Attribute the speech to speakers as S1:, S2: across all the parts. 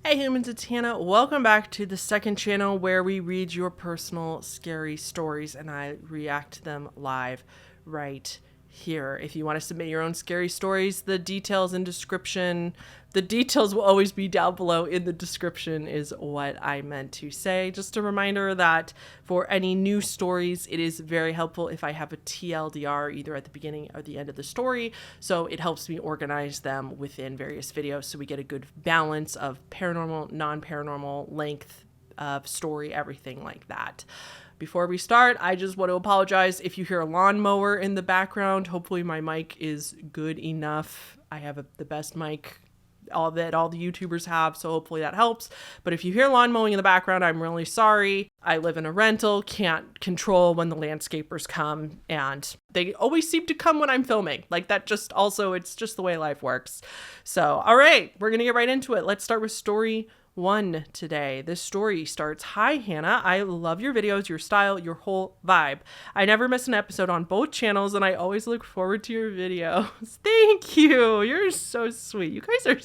S1: Hey humans, it's Hannah. Welcome back to the second channel where we read your personal scary stories and I react to them live right here. If you want to submit your own scary stories, the details will always be down below in the description is what I meant to say. Just a reminder that for any new stories, it is very helpful if I have a TLDR either at the beginning or the end of the story. So it helps me organize them within various videos so we get a good balance of paranormal, non-paranormal, length of story, everything like that. Before we start, I just want to apologize if you hear a lawnmower in the background. Hopefully my mic is good enough. I have the best mic all the YouTubers have, so hopefully that helps. But if you hear lawn mowing in the background, I'm really sorry. I live in a rental, can't control when the landscapers come, and they always seem to come when I'm filming. Like that just also, it's just the way life works. So, all right, we're gonna get right into it. Let's start with story 1 today. This story starts, "Hi Hannah, I love your videos, your style, your whole vibe. I never miss an episode on both channels and I always look forward to your videos." Thank you. You're so sweet. You guys are,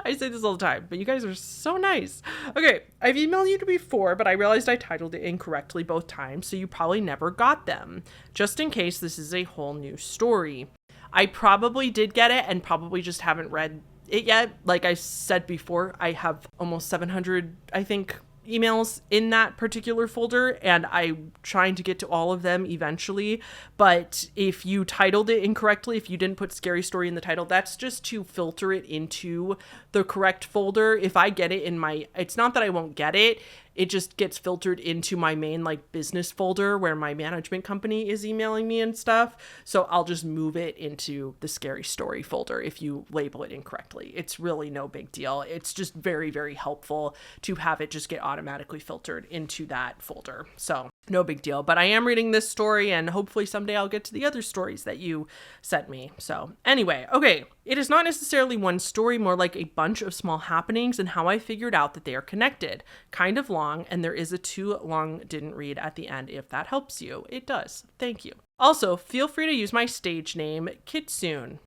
S1: I say this all the time, but you guys are so nice. Okay, I've emailed you before, but I realized I titled it incorrectly both times, so you probably never got them. Just in case, this is a whole new story. I probably did get it and probably just haven't read it yet. Like I said before, I have almost 700, I think, emails in that particular folder, and I'm trying to get to all of them eventually. But if you titled it incorrectly, if you didn't put scary story in the title, that's just to filter it into the correct folder. If I get it in my, it's not that I won't get it, it just gets filtered into my main like business folder where my management company is emailing me and stuff. So I'll just move it into the scary story folder if you label it incorrectly. It's really no big deal. It's just very, very helpful to have it just get automatically filtered into that folder. So no big deal, but I am reading this story and hopefully someday I'll get to the other stories that you sent me. So anyway, okay. It is not necessarily one story, more like a bunch of small happenings and how I figured out that they are connected. Kind of long, and there is a too long didn't read at the end if that helps you. It does. Thank you. Also, feel free to use my stage name, Kitsune.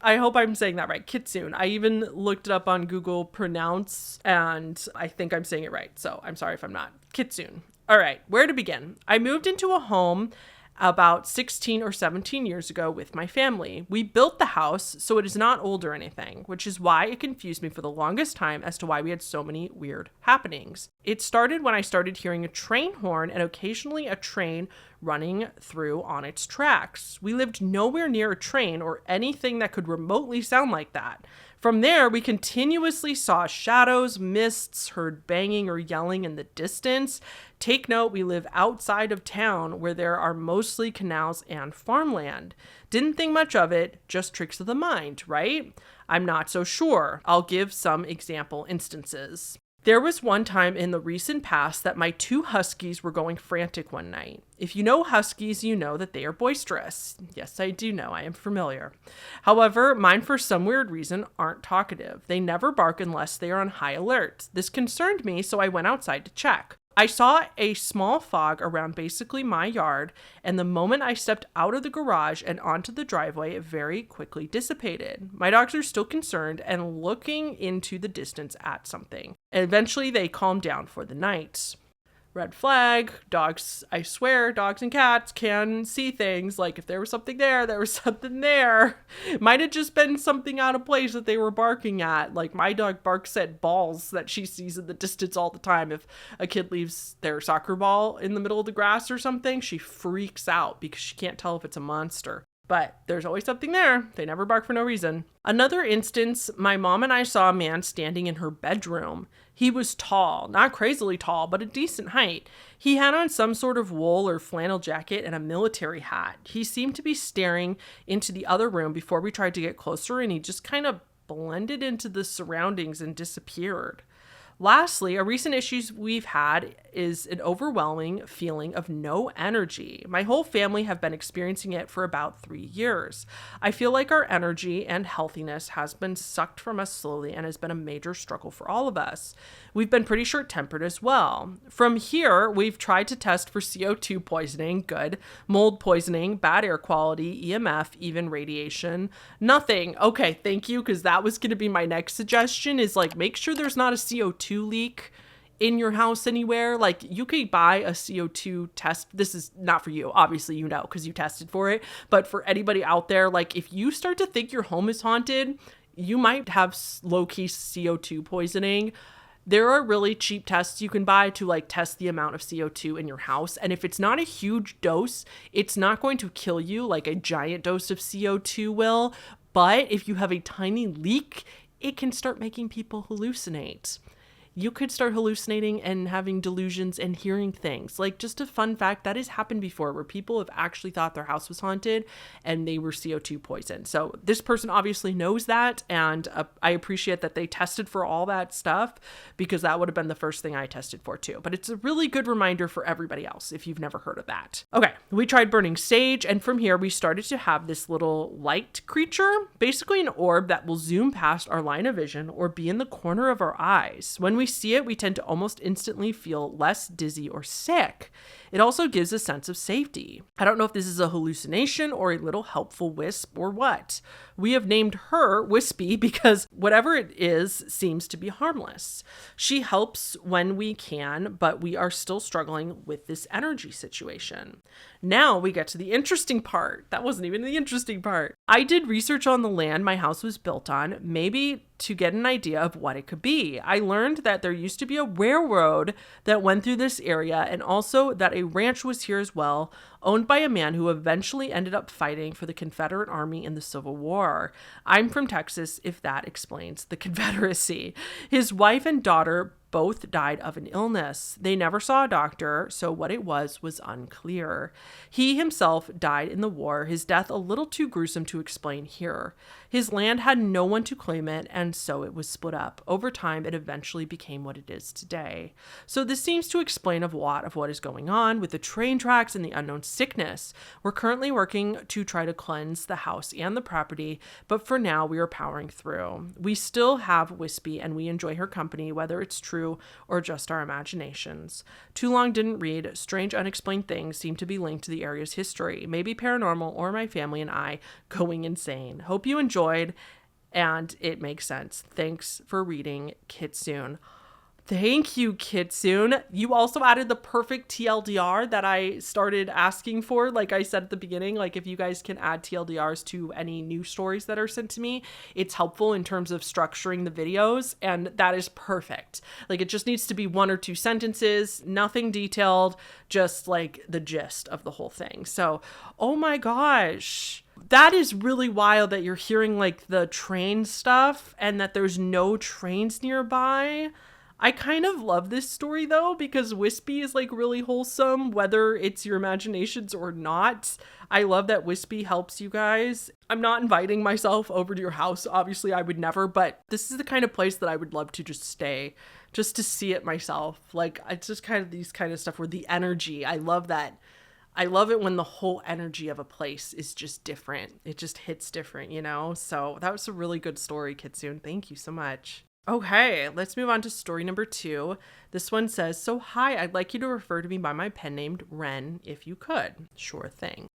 S1: I hope I'm saying that right. Kitsune. I even looked it up on Google Pronounce, and I think I'm saying it right. So I'm sorry if I'm not. Kitsune. All right, where to begin? I moved into a home about 16 or 17 years ago with my family. We built the house, so it is not old or anything, which is why it confused me for the longest time as to why we had so many weird happenings. It started when I started hearing a train horn and occasionally a train running through on its tracks. We lived nowhere near a train or anything that could remotely sound like that. From there, we continuously saw shadows, mists, heard banging or yelling in the distance. Take note, we live outside of town where there are mostly canals and farmland. Didn't think much of it, just tricks of the mind, right? I'm not so sure. I'll give some example instances. There was one time in the recent past that my 2 huskies were going frantic one night. If you know huskies, you know that they are boisterous. Yes, I do know. I am familiar. However, mine for some weird reason aren't talkative. They never bark unless they are on high alert. This concerned me, so I went outside to check. I saw a small fog around basically my yard, and the moment I stepped out of the garage and onto the driveway, it very quickly dissipated. My dogs are still concerned and looking into the distance at something. Eventually, they calmed down for the night. Red flag. Dogs, I swear, dogs and cats can see things. Like if there was something there, there was something there. It might have just been something out of place that they were barking at. Like my dog barks at balls that she sees in the distance all the time. If a kid leaves their soccer ball in the middle of the grass or something, she freaks out because she can't tell if it's a monster. But there's always something there. They never bark for no reason. Another instance, my mom and I saw a man standing in her bedroom. He was tall, not crazily tall, but a decent height. He had on some sort of wool or flannel jacket and a military hat. He seemed to be staring into the other room before we tried to get closer, and he just kind of blended into the surroundings and disappeared. Lastly, a recent issue we've had is an overwhelming feeling of no energy. My whole family have been experiencing it for about 3 years. I feel like our energy and healthiness has been sucked from us slowly and has been a major struggle for all of us. We've been pretty short-tempered as well. From here, we've tried to test for CO2 poisoning, good, mold poisoning, bad air quality, EMF, even radiation. Nothing. Okay, thank you, because that was going to be my next suggestion is like make sure there's not a CO2 leak in your house anywhere. Like you could buy a CO2 test. This is not for you, obviously, you know, because you tested for it. But for anybody out there, like if you start to think your home is haunted, you might have low-key CO2 poisoning. There are really cheap tests you can buy to like test the amount of CO2 in your house. And if it's not a huge dose, it's not going to kill you like a giant dose of CO2 will. But if you have a tiny leak, it can start making people hallucinate. You could start hallucinating and having delusions and hearing things. Like just a fun fact, that has happened before where people have actually thought their house was haunted and they were CO2 poisoned. So this person obviously knows that, and I appreciate that they tested for all that stuff because that would have been the first thing I tested for too. But it's a really good reminder for everybody else if you've never heard of that. Okay, we tried burning sage, and from here we started to have this little light creature, basically an orb that will zoom past our line of vision or be in the corner of our eyes. When we see it, we tend to almost instantly feel less dizzy or sick. It also gives a sense of safety. I don't know if this is a hallucination or a little helpful wisp or what. We have named her Wispy because whatever it is seems to be harmless. She helps when we can, but we are still struggling with this energy situation. Now we get to the interesting part. That wasn't even the interesting part. I did research on the land my house was built on, maybe to get an idea of what it could be. I learned that there used to be a railroad that went through this area, and also that a ranch was here as well, owned by a man who eventually ended up fighting for the Confederate Army in the Civil War. I'm from Texas, if that explains the Confederacy. His wife and daughter both died of an illness. They never saw a doctor, so what it was unclear. He himself died in the war, his death a little too gruesome to explain here. His land had no one to claim it, and so it was split up. Over time, it eventually became what it is today. So this seems to explain a lot of what is going on with the train tracks and the unknown sickness. We're currently working to try to cleanse the house and the property, but for now, we are powering through. We still have Wispy, and we enjoy her company, whether it's true or just our imaginations. Too long didn't read. Strange unexplained things seem to be linked to the area's history, maybe paranormal or my family and I going insane. Hope you enjoyed and it makes sense. Thanks for reading, Kitsune. Thank you, Kitsune. You also added the perfect TLDR that I started asking for. Like I said at the beginning, like if you guys can add TLDRs to any new stories that are sent to me, it's helpful in terms of structuring the videos, and that is perfect. Like it just needs to be 1 or 2 sentences, nothing detailed, just like the gist of the whole thing. So, oh my gosh. That is really wild that you're hearing like the train stuff and that there's no trains nearby. I kind of love this story though, because Wispy is like really wholesome, whether it's your imaginations or not. I love that Wispy helps you guys. I'm not inviting myself over to your house. Obviously I would never, but this is the kind of place that I would love to just stay, just to see it myself. Like it's just kind of these kind of stuff where the energy, I love that. I love it when the whole energy of a place is just different. It just hits different, you know? So that was a really good story, Kitsune. Thank you so much. Okay, let's move on to story number 2. This one says, so hi, I'd like you to refer to me by my pen named Ren, if you could. Sure thing.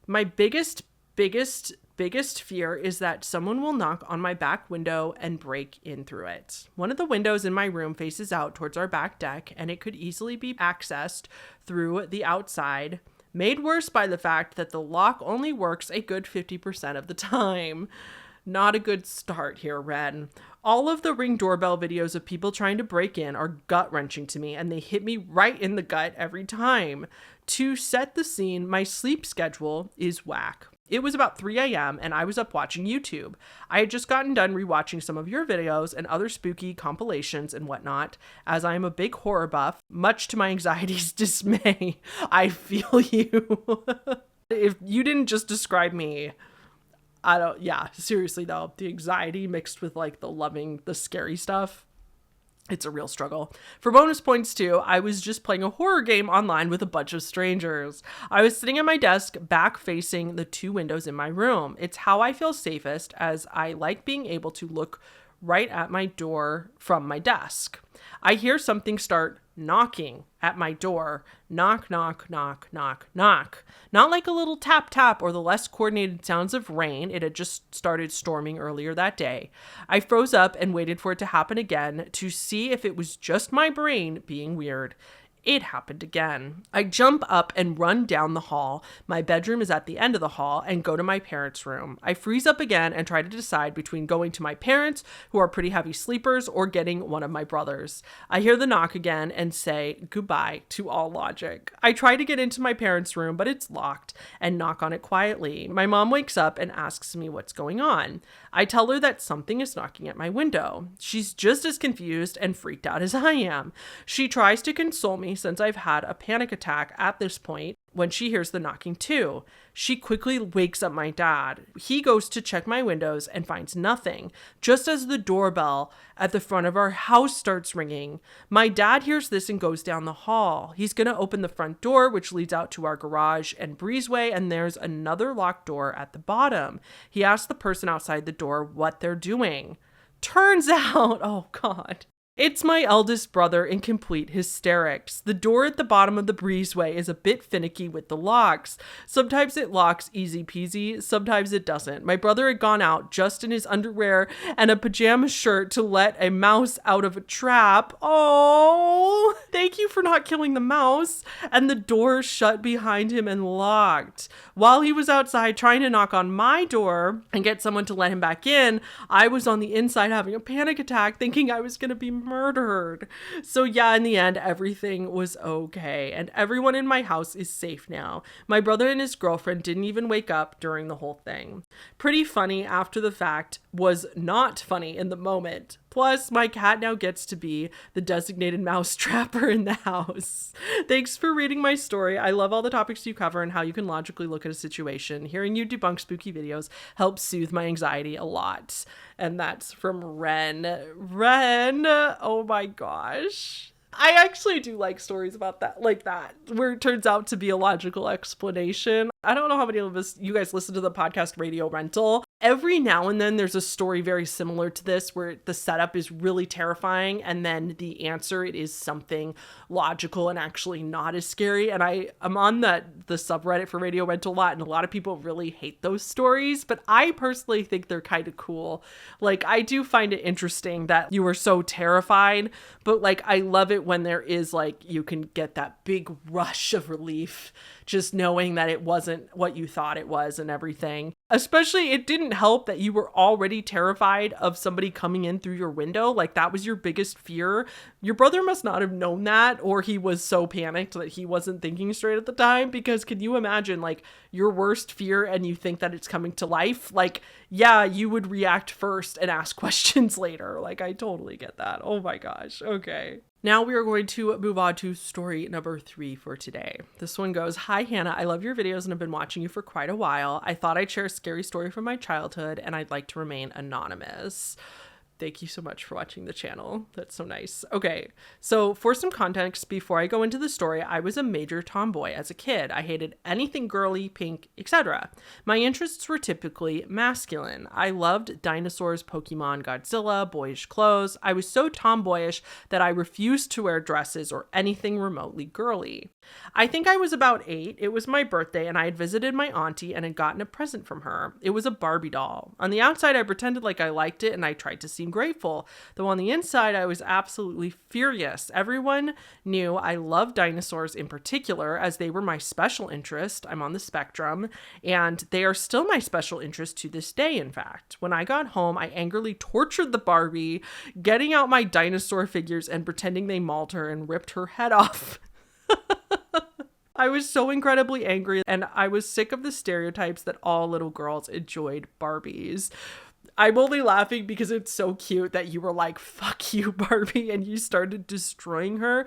S1: My biggest fear is that someone will knock on my back window and break in through it. One of the windows in my room faces out towards our back deck, and it could easily be accessed through the outside, made worse by the fact that the lock only works a good 50% of the time. Not a good start here, Ren. All of the Ring doorbell videos of people trying to break in are gut-wrenching to me, and they hit me right in the gut every time. To set the scene, my sleep schedule is whack. It was about 3 a.m. and I was up watching YouTube. I had just gotten done rewatching some of your videos and other spooky compilations and whatnot, as I am a big horror buff, much to my anxiety's dismay. I feel you. If you didn't just describe me, seriously though, the anxiety mixed with like the loving, the scary stuff. It's a real struggle. For bonus points too, I was just playing a horror game online with a bunch of strangers. I was sitting at my desk back facing the 2 windows in my room. It's how I feel safest, as I like being able to look right at my door from my desk. I hear something start knocking at my door. Knock, knock, knock, knock, knock. Not like a little tap tap or the less coordinated sounds of rain. It had just started storming earlier that day. I froze up and waited for it to happen again to see if it was just my brain being weird. It happened again. I jump up and run down the hall. My bedroom is at the end of the hall, and go to my parents' room. I freeze up again and try to decide between going to my parents, who are pretty heavy sleepers, or getting one of my brothers. I hear the knock again and say goodbye to all logic. I try to get into my parents' room, but it's locked, and knock on it quietly. My mom wakes up and asks me what's going on. I tell her that something is knocking at my window. She's just as confused and freaked out as I am. She tries to console me since I've had a panic attack at this point when she hears the knocking too. She quickly wakes up my dad. He goes to check my windows and finds nothing, just as the doorbell at the front of our house starts ringing. My dad hears this and goes down the hall. He's going to open the front door, which leads out to our garage and breezeway, and there's another locked door at the bottom. He asks the person outside the door what they're doing. Turns out, oh God, it's my eldest brother in complete hysterics. The door at the bottom of the breezeway is a bit finicky with the locks. Sometimes it locks easy peasy, sometimes it doesn't. My brother had gone out just in his underwear and a pajama shirt to let a mouse out of a trap. Oh, thank you for not killing the mouse. And the door shut behind him and locked. While he was outside trying to knock on my door and get someone to let him back in, I was on the inside having a panic attack, thinking I was going to be murdered. So yeah, in the end, everything was okay, and everyone in my house is safe now. My brother and his girlfriend didn't even wake up during the whole thing. Pretty funny after the fact, was not funny in the moment. Plus, my cat now gets to be the designated mouse trapper in the house. Thanks for reading my story. I love all the topics you cover and how you can logically look at a situation. Hearing you debunk spooky videos helps soothe my anxiety a lot. And that's from Ren. Ren, oh my gosh. I actually do like stories about that, like that, where it turns out to be a logical explanation. I don't know how many of you guys listen to the podcast Radio Rental. Every now and then there's a story very similar to this where the setup is really terrifying and then the answer, it is something logical and actually not as scary. And I'm on the subreddit for Radio Rental a lot, and a lot of people really hate those stories, but I personally think they're kind of cool. Like, I do find it interesting that you were so terrified, but like, I love it when there is like, you can get that big rush of relief just knowing that it wasn't what you thought it was and everything. Especially, it didn't help that you were already terrified of somebody coming in through your window. Like, that was your biggest fear. Your brother must not have known that, or he was so panicked that he wasn't thinking straight at the time, because can you imagine like your worst fear and you think that it's coming to life? Like, yeah, you would react first and ask questions later. Like, I totally get that. Oh my gosh. Okay. Now we are going to move on to story number 3 for today. This one goes, "Hi Hannah, I love your videos and have been watching you for quite a while. I thought I'd share a scary story from my childhood and I'd like to remain anonymous." Thank you so much for watching the channel. That's so nice. Okay, so for some context, before I go into the story, I was a major tomboy as a kid. I hated anything girly, pink, etc. My interests were typically masculine. I loved dinosaurs, Pokemon, Godzilla, boyish clothes. I was so tomboyish that I refused to wear dresses or anything remotely girly. I think I was about 8. It was my birthday and I had visited my auntie and had gotten a present from her. It was a Barbie doll. On the outside, I pretended like I liked it and I tried to seem grateful, though on the inside, I was absolutely furious. Everyone knew I loved dinosaurs in particular, as they were my special interest. I'm on the spectrum, and they are still my special interest to this day, in fact. When I got home, I angrily tortured the Barbie, getting out my dinosaur figures and pretending they mauled her and ripped her head off. I was so incredibly angry, and I was sick of the stereotypes that all little girls enjoyed Barbies. I'm only laughing because it's so cute that you were like, "Fuck you, Barbie," and you started destroying her.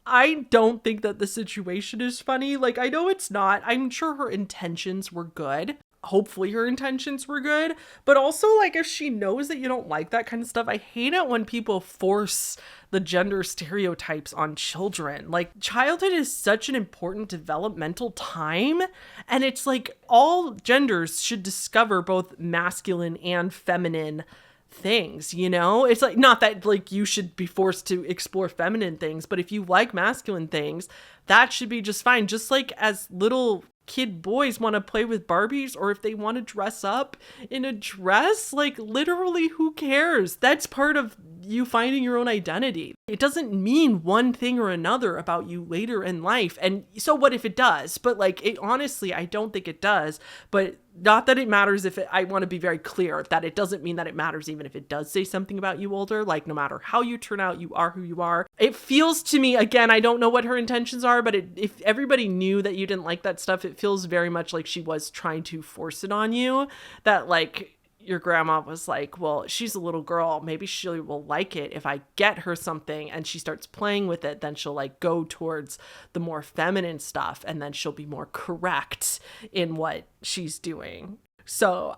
S1: I don't think that the situation is funny. Like, I know it's not. I'm sure her intentions were good. hopefully her intentions were good. But also, like, if she knows that you don't like that kind of stuff, I hate it when people force the gender stereotypes on children. Like, childhood is such an important developmental time, and it's like all genders should discover both masculine and feminine things, you know? It's like, not that like you should be forced to explore feminine things, but if you like masculine things, that should be just fine. Just like as little kid boys want to play with Barbies, or if they want to dress up in a dress, like literally who cares? That's part of you finding your own identity. It doesn't mean one thing or another about you later in life. And so what if it does? But like, it honestly, I don't think it does. But not that it matters if it, I want to be very clear that it doesn't mean that it matters even if it does say something about you older. Like, no matter how you turn out, you are who you are. It feels to me, again, I don't know what her intentions are, but if everybody knew that you didn't like that stuff, it feels very much like she was trying to force it on you. That like, your grandma was like, well, she's a little girl. Maybe she will like it if I get her something and she starts playing with it. Then she'll like go towards the more feminine stuff, and then she'll be more correct in what she's doing. So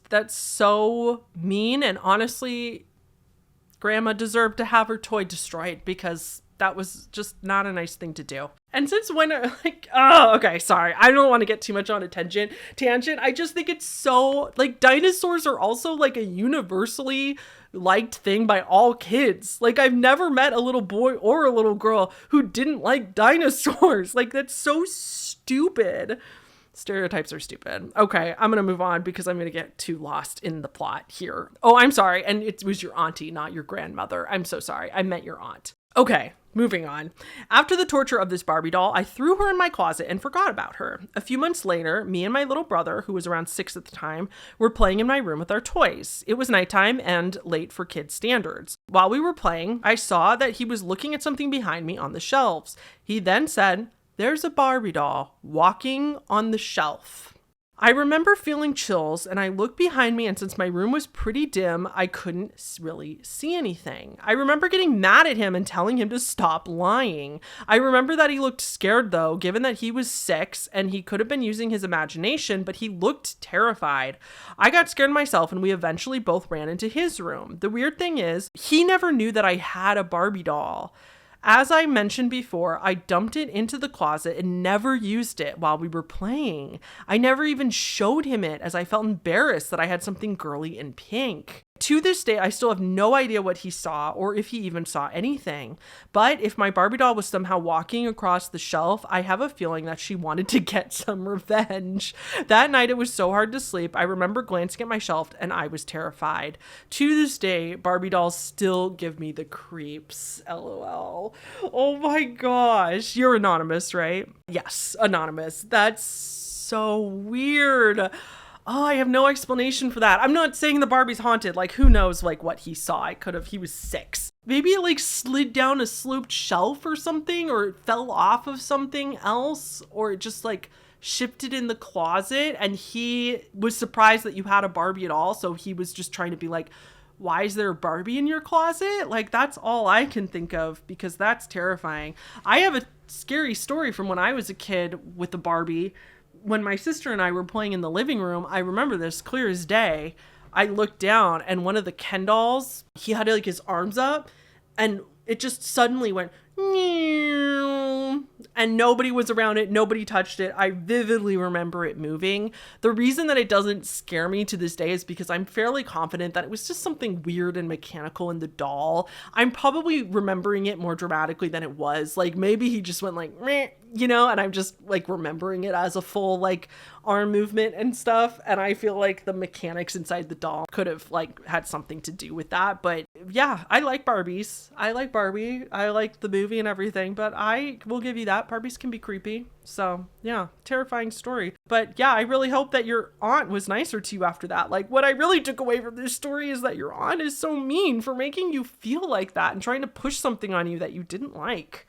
S1: that's so mean. And honestly, grandma deserved to have her toy destroyed, because that was just not a nice thing to do. And since when, like, oh, okay, sorry. I don't want to get too much on a tangent. I just think it's so, like, dinosaurs are also, like, a universally liked thing by all kids. Like, I've never met a little boy or a little girl who didn't like dinosaurs. Like, that's so stupid. Stereotypes are stupid. Okay, I'm going to move on because I'm going to get too lost in the plot here. Oh, I'm sorry. And it was your auntie, not your grandmother. I'm so sorry. I meant your aunt. Okay, moving on. After the torture of this Barbie doll, I threw her in my closet and forgot about her. A few months later, me and my little brother, who was around 6 at the time, were playing in my room with our toys. It was nighttime and late for kids' standards. While we were playing, I saw that he was looking at something behind me on the shelves. He then said, "There's a Barbie doll walking on the shelf." I remember feeling chills, and I looked behind me, and since my room was pretty dim, I couldn't really see anything. I remember getting mad at him and telling him to stop lying. I remember that he looked scared though, given that he was 6 and he could have been using his imagination, but he looked terrified. I got scared myself, and we eventually both ran into his room. The weird thing is, he never knew that I had a Barbie doll. As I mentioned before, I dumped it into the closet and never used it while we were playing. I never even showed him it, as I felt embarrassed that I had something girly and pink. To this day, I still have no idea what he saw or if he even saw anything. But if my Barbie doll was somehow walking across the shelf, I have a feeling that she wanted to get some revenge. That night, it was so hard to sleep. I remember glancing at my shelf and I was terrified. To this day, Barbie dolls still give me the creeps. LOL. Oh my gosh. You're anonymous, right? Yes, anonymous. That's so weird. Oh, I have no explanation for that. I'm not saying the Barbie's haunted. Like, who knows, like, what he saw. He was 6. Maybe it, like, slid down a sloped shelf or something, or it fell off of something else, or it just, like, shifted in the closet, and he was surprised that you had a Barbie at all, so he was just trying to be like, why is there a Barbie in your closet? Like, that's all I can think of, because that's terrifying. I have a scary story from when I was a kid with the Barbie. When my sister and I were playing in the living room, I remember this clear as day. I looked down, and one of the Ken dolls, he had like his arms up, and it just suddenly went, and nobody was around it. Nobody touched it. I vividly remember it moving. The reason that it doesn't scare me to this day is because I'm fairly confident that it was just something weird and mechanical in the doll. I'm probably remembering it more dramatically than it was. Like, maybe he just went like, meh, you know, and I'm just like remembering it as a full like arm movement and stuff. And I feel like the mechanics inside the doll could have like had something to do with that. But yeah, I like Barbies. I like Barbie. I like the movie and everything, but I will give you that. Barbies can be creepy. So yeah, terrifying story. But yeah, I really hope that your aunt was nicer to you after that. Like, what I really took away from this story is that your aunt is so mean for making you feel like that and trying to push something on you that you didn't like.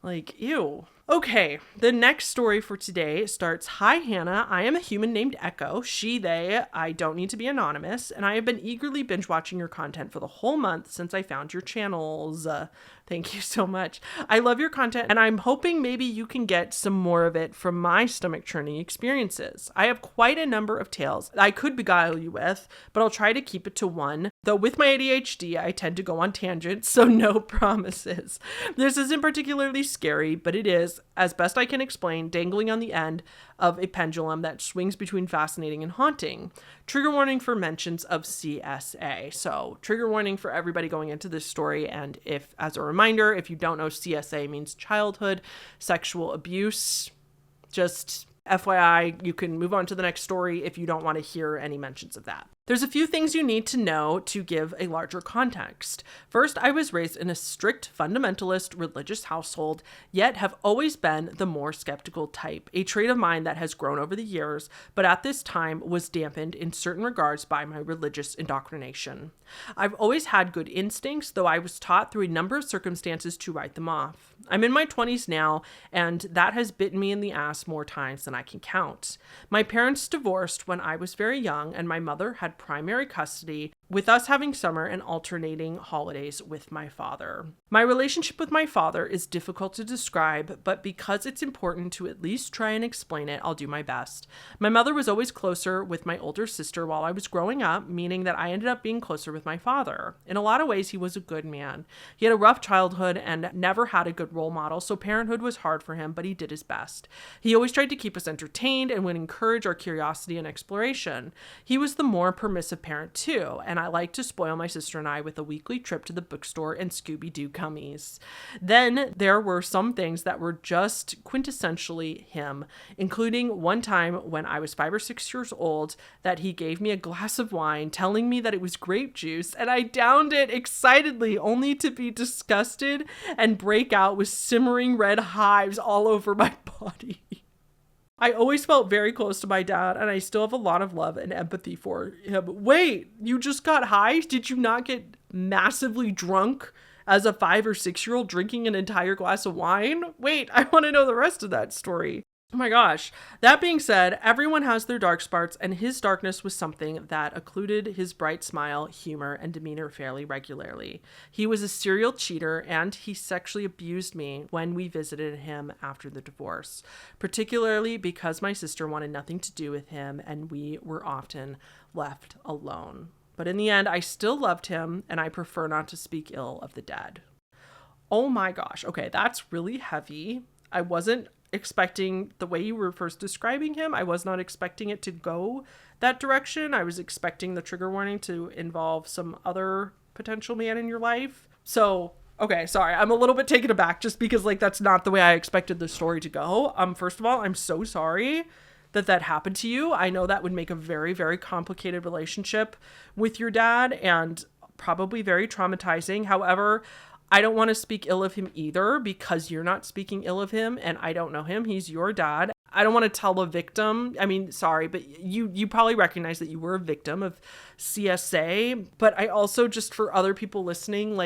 S1: Like, ew. Okay, the next story for today starts, "Hi Hannah, I am a human named Echo, she, they, I don't need to be anonymous, and I have been eagerly binge watching your content for the whole month since I found your channels." Thank you so much. "I love your content, and I'm hoping maybe you can get some more of it from my stomach churning experiences. I have quite a number of tales I could beguile you with, but I'll try to keep it to one. Though with my ADHD, I tend to go on tangents, so no promises. This isn't particularly scary, but it is, as best I can explain, dangling on the end of a pendulum that swings between fascinating and haunting. Trigger warning for mentions of CSA." So trigger warning for everybody going into this story. And if, as a reminder, if you don't know, CSA means childhood sexual abuse. Just FYI, you can move on to the next story if you don't want to hear any mentions of that. There's a few things you need to know to give a larger context. First, I was raised in a strict fundamentalist religious household, yet have always been the more skeptical type, a trait of mine that has grown over the years, but at this time was dampened in certain regards by my religious indoctrination. I've always had good instincts, though I was taught through a number of circumstances to write them off. I'm in my 20s now, and that has bitten me in the ass more times than I can count. My parents divorced when I was very young, and my mother had primary custody, with us having summer and alternating holidays with my father. My relationship with my father is difficult to describe, but because it's important to at least try and explain it, I'll do my best. My mother was always closer with my older sister while I was growing up, meaning that I ended up being closer with my father. In a lot of ways, he was a good man. He had a rough childhood and never had a good role model, so parenthood was hard for him, but he did his best. He always tried to keep us entertained and would encourage our curiosity and exploration. He was the more permissive parent too, and I liked to spoil my sister and I with a weekly trip to the bookstore and Scooby-Doo gummies. Then there were some things that were just quintessentially him, including one time when I was 5 or 6 years old that he gave me a glass of wine telling me that it was grape juice, and I downed it excitedly only to be disgusted and break out with simmering red hives all over my body. I always felt very close to my dad, and I still have a lot of love and empathy for him. Wait, you just got high? Did you not get massively drunk as a 5 or 6-year-old drinking an entire glass of wine? Wait, I want to know the rest of that story. Oh my gosh. That being said, everyone has their dark spots, and his darkness was something that occluded his bright smile, humor, and demeanor fairly regularly. He was a serial cheater, and he sexually abused me when we visited him after the divorce, particularly because my sister wanted nothing to do with him, and we were often left alone. But in the end, I still loved him, and I prefer not to speak ill of the dead. Oh my gosh. Okay, that's really heavy. I wasn't expecting the way you were first describing him. I was not expecting it to go that direction. I was expecting the trigger warning to involve some other potential man in your life. So, okay, sorry. I'm a little bit taken aback just because that's not the way I expected the story to go. First of all, I'm so sorry that happened to you. I know that would make a very, very complicated relationship with your dad and probably very traumatizing. However, I don't want to speak ill of him either because you're not speaking ill of him and I don't know him. He's your dad. I don't want to tell a victim. I mean, sorry, but you probably recognize that you were a victim of CSA. But I also, just for other people listening,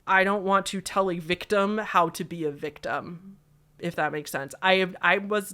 S1: I don't want to tell a victim how to be a victim, if that makes sense.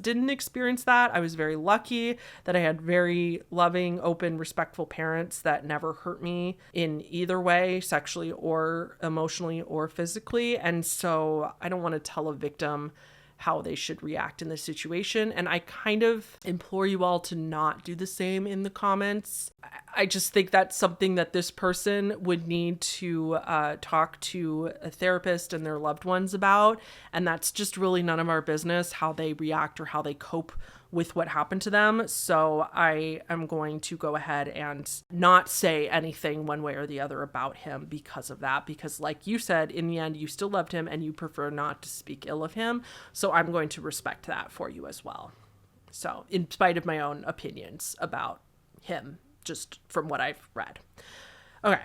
S1: Didn't experience that. I was very lucky that I had very loving, open, respectful parents that never hurt me in either way, sexually or emotionally or physically. And so I don't want to tell a victim how they should react in this situation. And I kind of implore you all to not do the same in the comments. I just think that's something that this person would need to talk to a therapist and their loved ones about. And that's just really none of our business how they react or how they cope with what happened to them. So I am going to go ahead and not say anything one way or the other about him because of that. Because like you said, in the end, you still loved him and you prefer not to speak ill of him. So I'm going to respect that for you as well. So in spite of my own opinions about him, just from what I've read. Okay.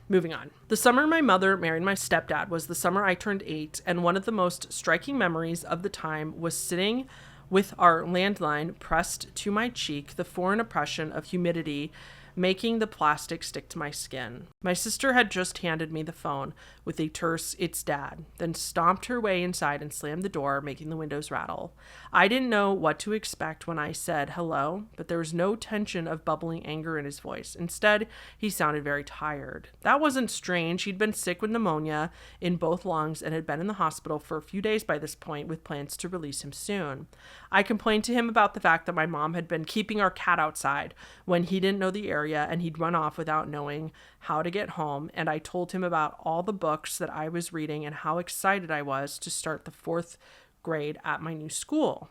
S1: Moving on. The summer my mother married my stepdad was the summer I turned 8, and one of the most striking memories of the time was sitting with our landline pressed to my cheek, the foreign oppression of humidity making the plastic stick to my skin. My sister had just handed me the phone with a terse, "It's Dad," then stomped her way inside and slammed the door, making the windows rattle. I didn't know what to expect when I said hello, but there was no tension of bubbling anger in his voice. Instead, he sounded very tired. That wasn't strange. He'd been sick with pneumonia in both lungs and had been in the hospital for a few days by this point, with plans to release him soon. I complained to him about the fact that my mom had been keeping our cat outside when he didn't know the area and he'd run off without knowing how to get home, and I told him about all the books that I was reading and how excited I was to start the 4th grade at my new school.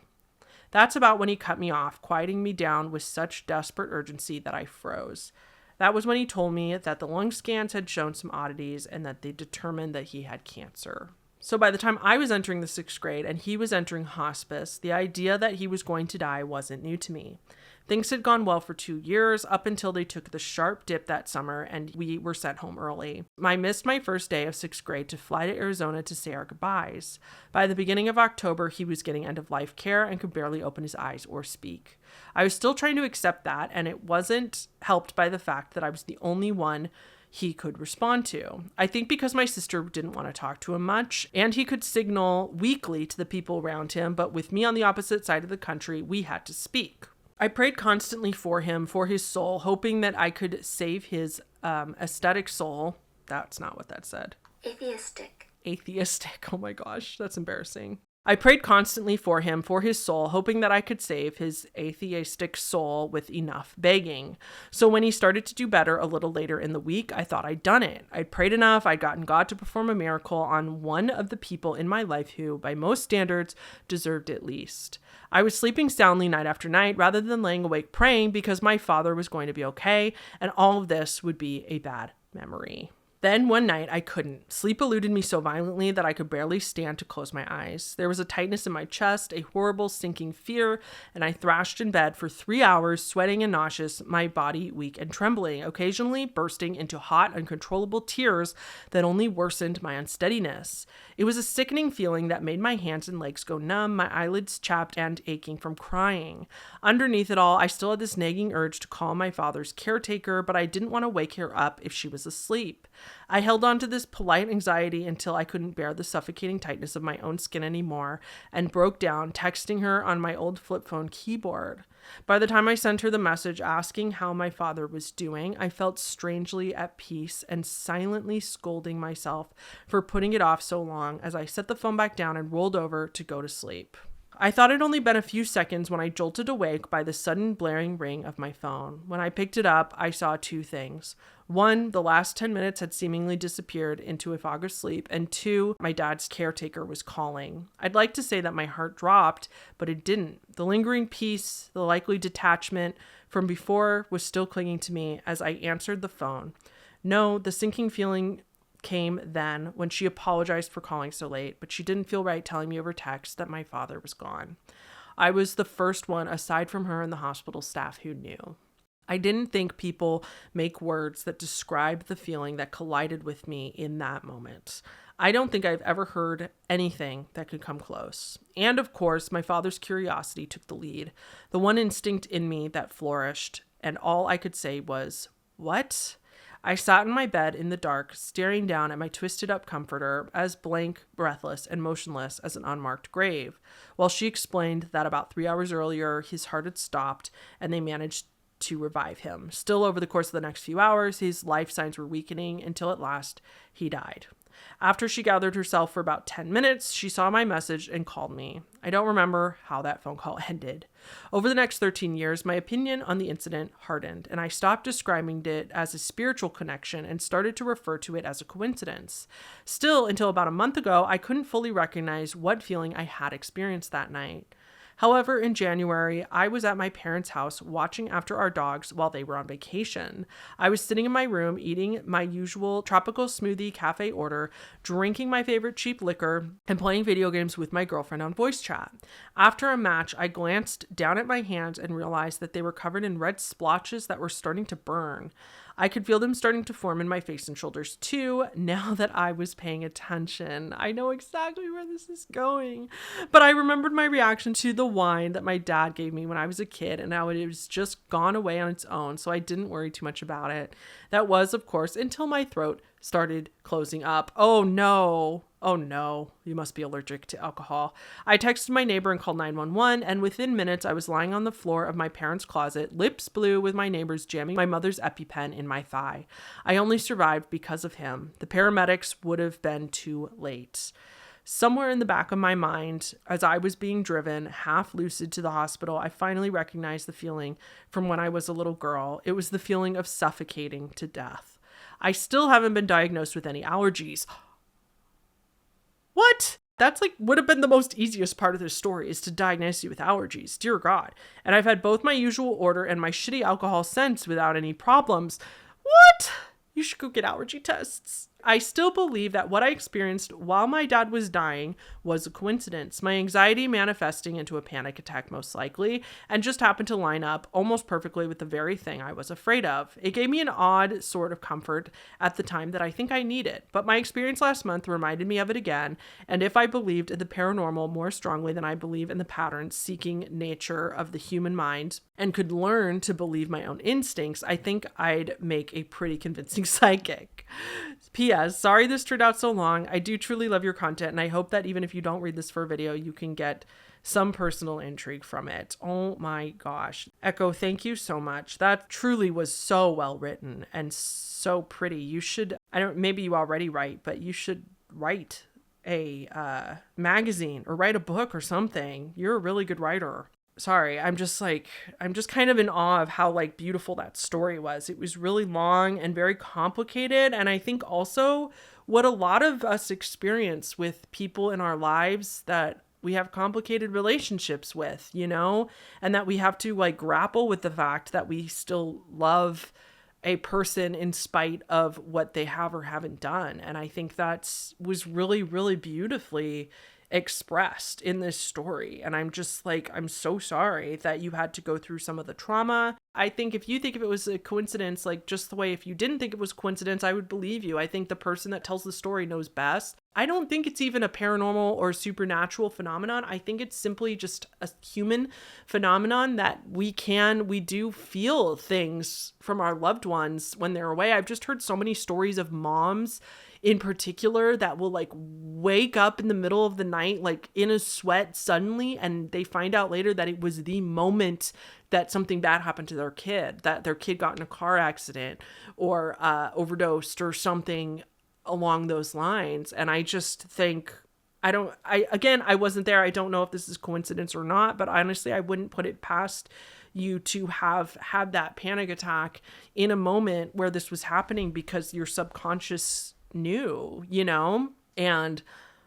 S1: That's about when he cut me off, quieting me down with such desperate urgency that I froze. That was when he told me that the lung scans had shown some oddities and that they determined that he had cancer. So by the time I was entering the 6th grade and he was entering hospice, the idea that he was going to die wasn't new to me. Things had gone well for 2 years, up until they took the sharp dip that summer and we were sent home early. I missed my first day of 6th grade to fly to Arizona to say our goodbyes. By the beginning of October, he was getting end-of-life care and could barely open his eyes or speak. I was still trying to accept that, and it wasn't helped by the fact that I was the only one he could respond to. I think because my sister didn't want to talk to him much, and he could signal weakly to the people around him, but with me on the opposite side of the country, we had to speak. I prayed constantly for him, for his soul, hoping that I could save his aesthetic soul. That's not what that said. Atheistic. Oh my gosh, that's embarrassing. I prayed constantly for him, for his soul, hoping that I could save his atheistic soul with enough begging. So when he started to do better a little later in the week, I thought I'd done it. I'd prayed enough. I'd gotten God to perform a miracle on one of the people in my life who, by most standards, deserved it least. I was sleeping soundly night after night rather than laying awake praying because my father was going to be okay, and all of this would be a bad memory. Then one night I couldn't. Sleep eluded me so violently that I could barely stand to close my eyes. There was a tightness in my chest, a horrible sinking fear, and I thrashed in bed for 3 hours, sweating and nauseous, my body weak and trembling, occasionally bursting into hot, uncontrollable tears that only worsened my unsteadiness. It was a sickening feeling that made my hands and legs go numb, my eyelids chapped and aching from crying. Underneath it all, I still had this nagging urge to call my father's caretaker, but I didn't want to wake her up if she was asleep. I held on to this polite anxiety until I couldn't bear the suffocating tightness of my own skin anymore and broke down, texting her on my old flip phone keyboard. By the time I sent her the message asking how my father was doing, I felt strangely at peace and silently scolding myself for putting it off so long as I set the phone back down and rolled over to go to sleep. I thought it'd only been a few seconds when I jolted awake by the sudden blaring ring of my phone. When I picked it up, I saw 2 things. 1, the last 10 minutes had seemingly disappeared into a fog of sleep, and 2, my dad's caretaker was calling. I'd like to say that my heart dropped, but it didn't. The lingering peace, the likely detachment from before was still clinging to me as I answered the phone. No, the sinking feeling came then when she apologized for calling so late, but she didn't feel right telling me over text that my father was gone. I was the first one aside from her and the hospital staff who knew. I didn't think people make words that describe the feeling that collided with me in that moment. I don't think I've ever heard anything that could come close. And of course, my father's curiosity took the lead, the one instinct in me that flourished, and all I could say was, "What?" I sat in my bed in the dark, staring down at my twisted up comforter, as blank, breathless, and motionless as an unmarked grave, while she explained that about 3 hours earlier, his heart had stopped and they managed to revive him. Still, over the course of the next few hours, his life signs were weakening until at last he died. After she gathered herself for about 10 minutes, she saw my message and called me. I don't remember how that phone call ended. Over the next 13 years, my opinion on the incident hardened, and I stopped describing it as a spiritual connection and started to refer to it as a coincidence. Still, until about a month ago, I couldn't fully recognize what feeling I had experienced that night. However, in January, I was at my parents' house watching after our dogs while they were on vacation. I was sitting in my room eating my usual tropical smoothie cafe order, drinking my favorite cheap liquor, and playing video games with my girlfriend on voice chat. After a match, I glanced down at my hands and realized that they were covered in red splotches that were starting to burn. I could feel them starting to form in my face and shoulders too, now that I was paying attention. I know exactly where this is going. But I remembered my reaction to the wine that my dad gave me when I was a kid and how it was just gone away on its own, so I didn't worry too much about it. That was, of course, until my throat started closing up. Oh no. Oh no, you must be allergic to alcohol. I texted my neighbor and called 911, and within minutes I was lying on the floor of my parents' closet, lips blue, with my neighbors jamming my mother's EpiPen in my thigh. I only survived because of him. The paramedics would have been too late. Somewhere in the back of my mind, as I was being driven, half lucid, to the hospital, I finally recognized the feeling from when I was a little girl. It was the feeling of suffocating to death. I still haven't been diagnosed with any allergies. What? That's would have been the most easiest part of this story, is to diagnose you with allergies. Dear God. And I've had both my usual order and my shitty alcohol since without any problems. What? You should go get allergy tests. I still believe that what I experienced while my dad was dying was a coincidence, my anxiety manifesting into a panic attack most likely, and just happened to line up almost perfectly with the very thing I was afraid of. It gave me an odd sort of comfort at the time that I think I needed, but my experience last month reminded me of it again, and if I believed in the paranormal more strongly than I believe in the pattern-seeking nature of the human mind, and could learn to believe my own instincts, I think I'd make a pretty convincing psychic. P.S. Sorry this turned out so long. I do truly love your content, and I hope that even if you don't read this for a video, you can get some personal intrigue from it. Oh my gosh. Echo, thank you so much. That truly was so well written and so pretty. You should, maybe you already write, but you should write a magazine or write a book or something. You're a really good writer. Sorry, I'm just kind of in awe of how beautiful that story was. It was really long and very complicated. And I think also what a lot of us experience with people in our lives that we have complicated relationships with, and that we have to grapple with the fact that we still love a person in spite of what they have or haven't done. And I think that was really, really beautifully expressed in this story. And I'm just I'm so sorry that you had to go through some of the trauma. I think if you think if it was a coincidence, just the way if you didn't think it was coincidence, I would believe you. I think the person that tells the story knows best. I don't think it's even a paranormal or supernatural phenomenon. I think it's simply just a human phenomenon that we do feel things from our loved ones when they're away. I've just heard so many stories of moms in particular that will wake up in the middle of the night, in a sweat suddenly, and they find out later that it was the moment that something bad happened to their kid, that their kid got in a car accident or overdosed or something along those lines. And I just think, I wasn't there. I don't know if this is coincidence or not, but honestly, I wouldn't put it past you to have had that panic attack in a moment where this was happening because your subconscious knew, and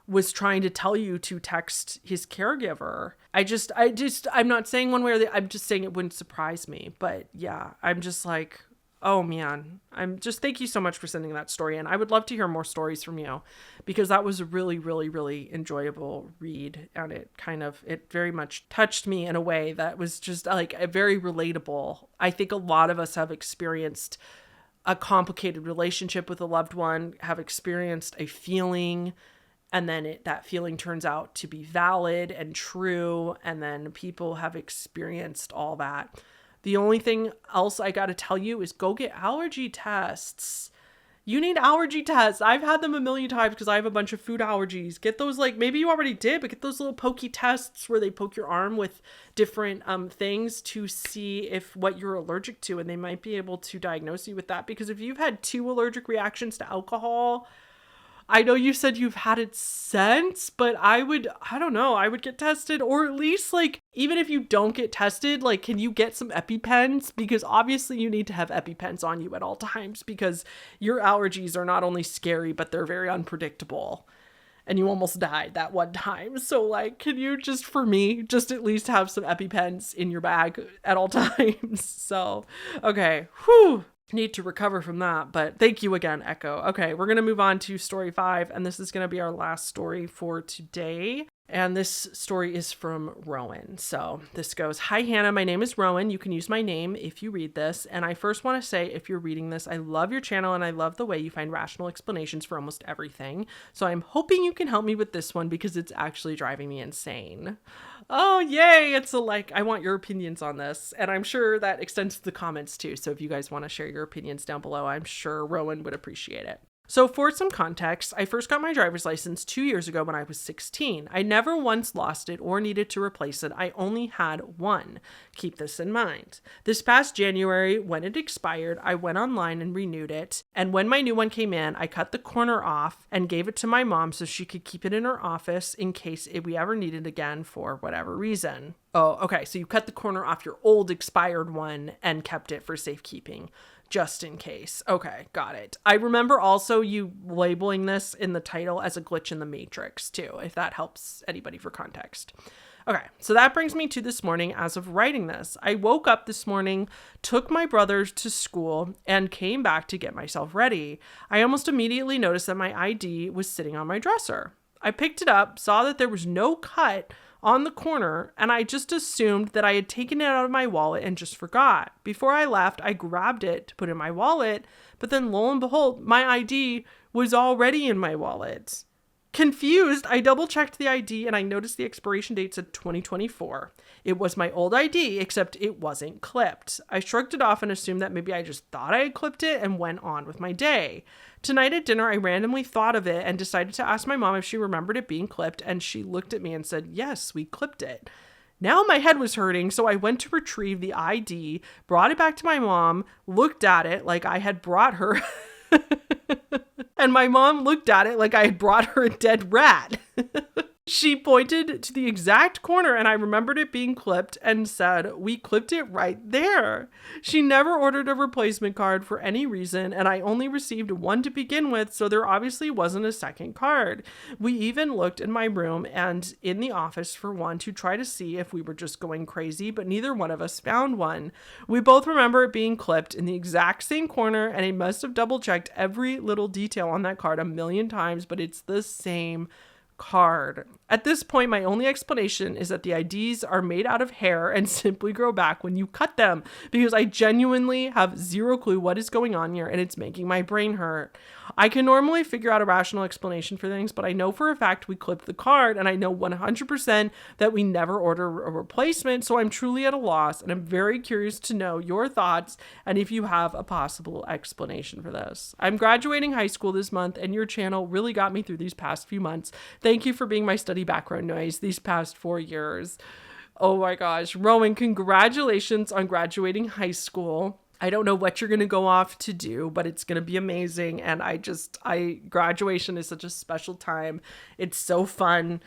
S1: was trying to tell you to text his caregiver. I'm not saying one way or the other. I'm just saying it wouldn't surprise me. But yeah, I'm just oh man, thank you so much for sending that story. And I would love to hear more stories from you, because that was a really, really, really enjoyable read. And it very much touched me in a way that was just a very relatable. I think a lot of us have experienced a complicated relationship with a loved one, have experienced a feeling, and then that feeling turns out to be valid and true, and then people have experienced all that. The only thing else I got to tell you is go get allergy tests. You need allergy tests. I've had them a million times because I have a bunch of food allergies. Get those, maybe you already did, but get those little pokey tests where they poke your arm with different things to see if what you're allergic to, and they might be able to diagnose you with that. Because if you've had 2 allergic reactions to alcohol, I know you said you've had it since, but I would get tested, or at least even if you don't get tested, can you get some EpiPens? Because obviously you need to have EpiPens on you at all times, because your allergies are not only scary, but they're very unpredictable. And you almost died that one time. So can you just at least have some EpiPens in your bag at all times? So, okay. Whew. Need to recover from that, but thank you again, Echo. Okay, we're going to move on to story 5, and this is going to be our last story for today. And this story is from Rowan. So this goes, "Hi, Hannah. My name is Rowan. You can use my name if you read this. And I first want to say, if you're reading this, I love your channel and I love the way you find rational explanations for almost everything. So I'm hoping you can help me with this one because it's actually driving me insane." Oh, yay. It's I want your opinions on this. And I'm sure that extends to the comments too. So if you guys want to share your opinions down below, I'm sure Rowan would appreciate it. So for some context, I first got my driver's license 2 years ago when I was 16. I never once lost it or needed to replace it. I only had one. Keep this in mind. This past January, when it expired, I went online and renewed it. And when my new one came in, I cut the corner off and gave it to my mom so she could keep it in her office in case we ever need it again for whatever reason. Oh, okay. So you cut the corner off your old expired one and kept it for safekeeping. Just in case. Okay, got it. I remember also you labeling this in the title as a glitch in the Matrix too, if that helps anybody for context. Okay, so that brings me to this morning as of writing this. I woke up this morning, took my brothers to school, and came back to get myself ready. I almost immediately noticed that my ID was sitting on my dresser. I picked it up, saw that there was no cut on the corner, and I just assumed that I had taken it out of my wallet and just forgot. Before I left, I grabbed it to put in my wallet, but then lo and behold, my ID was already in my wallet. Confused, I double-checked the ID and I noticed the expiration date said 2024. It was my old ID, except it wasn't clipped. I shrugged it off and assumed that maybe I just thought I had clipped it and went on with my day. Tonight at dinner, I randomly thought of it and decided to ask my mom if she remembered it being clipped, and she looked at me and said, "Yes, we clipped it." Now my head was hurting, so I went to retrieve the ID, brought it back to my mom, looked at it like I had brought her... And my mom looked at it like I had brought her a dead rat. She pointed to the exact corner and I remembered it being clipped and said, "We clipped it right there." She never ordered a replacement card for any reason, and I only received one to begin with, so there obviously wasn't a second card. We even looked in my room and in the office for one to try to see if we were just going crazy, but neither one of us found one. We both remember it being clipped in the exact same corner, and I must have double checked every little detail on that card a million times, but it's the same card. At this point, my only explanation is that the IDs are made out of hair and simply grow back when you cut them, because I genuinely have zero clue what is going on here and it's making my brain hurt. I can normally figure out a rational explanation for things, but I know for a fact we clipped the card, and I know 100% that we never order a replacement, so I'm truly at a loss, and I'm very curious to know your thoughts and if you have a possible explanation for this. I'm graduating high school this month, and your channel really got me through these past few months. Thank you for being my study background noise these past 4 years. Oh my gosh. Rowan, congratulations on graduating high school. I don't know what you're going to go off to do, but it's going to be amazing. And graduation is such a special time. It's so fun.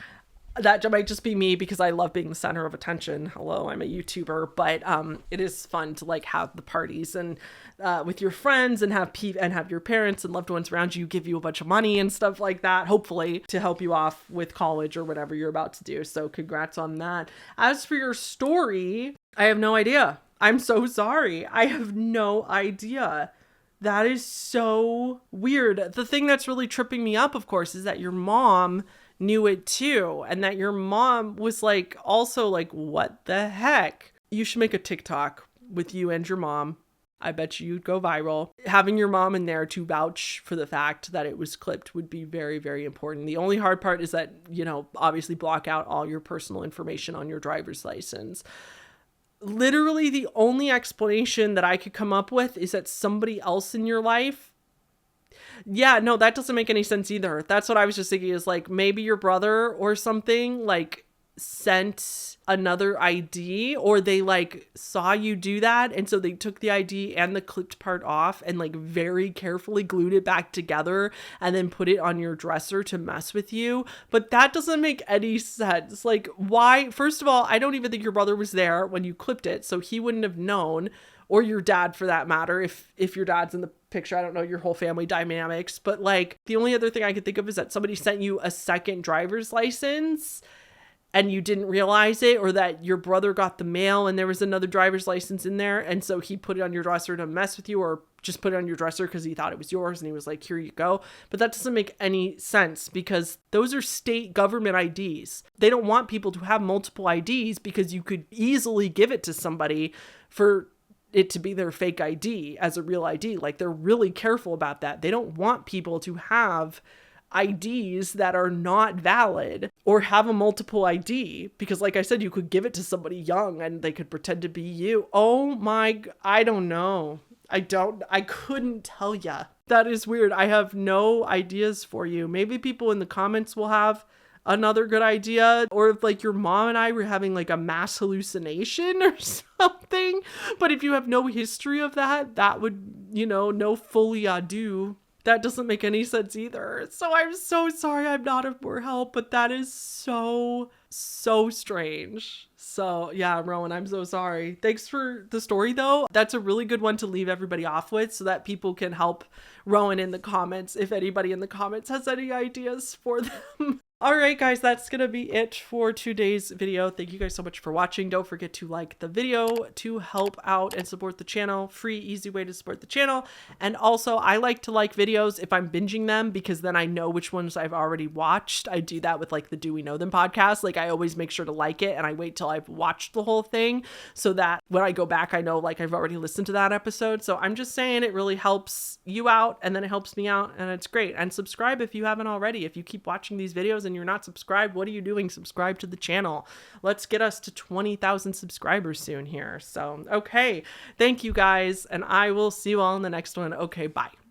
S1: That might just be me because I love being the center of attention. Hello, I'm a YouTuber, but it is fun to have the parties and with your friends and have your parents and loved ones around you give you a bunch of money and stuff like that, hopefully to help you off with college or whatever you're about to do. So congrats on that. As for your story, I have no idea. I'm so sorry. I have no idea. That is so weird. The thing that's really tripping me up, of course, is that your mom knew it too, and that your mom was also what the heck? You should make a TikTok with you and your mom. I bet you'd go viral. Having your mom in there to vouch for the fact that it was clipped would be very, very important. The only hard part is that, obviously block out all your personal information on your driver's license. Literally the only explanation that I could come up with is that somebody else in your life. Yeah, no, that doesn't make any sense either. That's what I was just thinking is maybe your brother or something sent another ID, or they saw you do that. And so they took the ID and the clipped part off and very carefully glued it back together and then put it on your dresser to mess with you. But that doesn't make any sense. Why? First of all, I don't even think your brother was there when you clipped it, so he wouldn't have known, or your dad for that matter, if your dad's in the picture. I don't know your whole family dynamics, but the only other thing I could think of is that somebody sent you a second driver's license and you didn't realize it, or that your brother got the mail and there was another driver's license in there, and so he put it on your dresser to mess with you or just put it on your dresser because he thought it was yours and he was like, here you go. But that doesn't make any sense because those are state government IDs. They don't want people to have multiple IDs because you could easily give it to somebody for it to be their fake ID as a real ID. Like, they're really careful about that. They don't want people to have IDs that are not valid or have a multiple ID because, like I said, you could give it to somebody young and they could pretend to be you. Oh my, I don't know. I couldn't tell ya. That is weird. I have no ideas for you. Maybe people in the comments will have another good idea, or if like your mom and I were having like a mass hallucination or something. But if you have no history of that, that would, no folie à deux. That doesn't make any sense either. So I'm so sorry I'm not of more help, but that is so strange. So yeah, Rowan, I'm so sorry. Thanks for the story though. That's a really good one to leave everybody off with so that people can help Rowan in the comments if anybody in the comments has any ideas for them. All right, guys, that's going to be it for today's video. Thank you guys so much for watching. Don't forget to like the video to help out and support the channel. Free, easy way to support the channel. And also, I like to like videos if I'm binging them because then I know which ones I've already watched. I do that with like the Do We Know Them podcast. Like, I always make sure to like it and I wait till I've watched the whole thing so that when I go back, I know like I've already listened to that episode. So I'm just saying it really helps you out and then it helps me out and it's great. And subscribe if you haven't already. If you keep watching these videos and you're not subscribed, what are you doing? Subscribe to the channel. Let's get us to 20,000 subscribers soon here. So, okay. Thank you guys, and I will see you all in the next one. Okay, bye.